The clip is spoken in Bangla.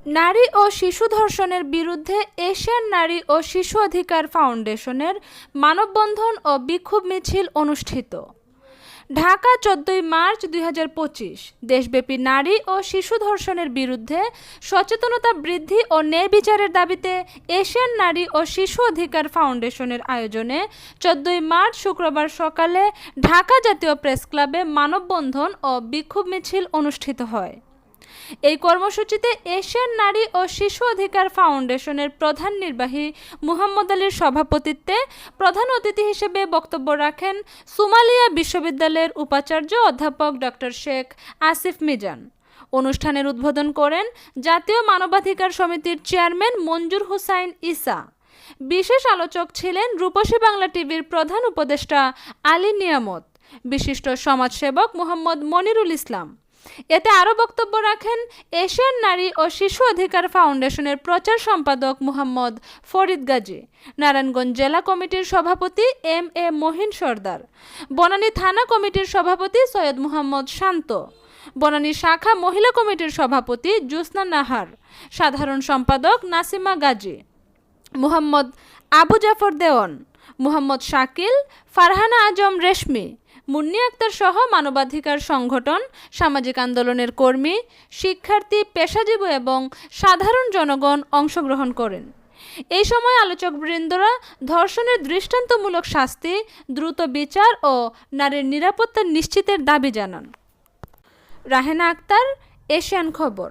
নারী ও শিশু ধর্ষণের বিরুদ্ধে এশিয়ান নারী ও শিশু অধিকার ফাউন্ডেশনের মানববন্ধন ও বিক্ষোভ মিছিল অনুষ্ঠিত। ঢাকা ১৪ মার্চ ২০২৫। দেশব্যাপী নারী ও শিশু ধর্ষণের বিরুদ্ধে সচেতনতা বৃদ্ধি ও ন্যায় বিচারের দাবিতে এশিয়ান নারী ও শিশু অধিকার ফাউন্ডেশনের আয়োজনে ১৪ মার্চ শুক্রবার সকালে ঢাকা জাতীয় প্রেস ক্লাবে মানববন্ধন ও বিক্ষোভ মিছিল অনুষ্ঠিত হয়। এই কর্মসূচিতে এশিয়ান নারী ও শিশু অধিকার ফাউন্ডেশনের প্রধান নির্বাহী মুহাম্মদ আলীর সভাপতিত্বে প্রধান অতিথি হিসেবে বক্তব্য রাখেন সোমালিয়া বিশ্ববিদ্যালয়ের উপাচার্য অধ্যাপক ডক্টর শেখ আসিফ মিজান। অনুষ্ঠানের উদ্বোধন করেন জাতীয় মানবাধিকার সমিতির চেয়ারম্যান মঞ্জুর হুসাইন ঈসা। বিশেষ আলোচক ছিলেন রূপসী বাংলা টিভির প্রধান উপদেষ্টা আলী নিয়ামত, বিশিষ্ট সমাজসেবক মোহাম্মদ মনিরুল ইসলাম। এতে আরও বক্তব্য রাখেন এশিয়ান নারী ও শিশু অধিকার ফাউন্ডেশনের প্রচার সম্পাদক মোহাম্মদ ফরিদ গাজী, নারায়ণগঞ্জ জেলা কমিটির সভাপতি এম.এ. মহিন সরদার, বনানী থানা কমিটির সভাপতি সৈয়দ মোহাম্মদ শান্ত, বনানী শাখা মহিলা কমিটির সভাপতি জোসনা নাহার, সাধারণ সম্পাদক নাসিমা গাজী, মোহাম্মদ আবু জাফর দেওয়ান, মোহাম্মদ শাকিল, ফারহানা আজম রেশমি, মুন্নি আক্তার সহ মানবাধিকার সংগঠন, সামাজিক আন্দোলনের কর্মী, শিক্ষার্থী, পেশাজীবী এবং সাধারণ জনগণ অংশগ্রহণ করেন। এই সময় আলোচকবৃন্দরা ধর্ষণের দৃষ্টান্তমূলক শাস্তি, দ্রুত বিচার ও নারীর নিরাপত্তা নিশ্চিতের দাবি জানান। রাহেনা আক্তার, এশিয়ান খবর।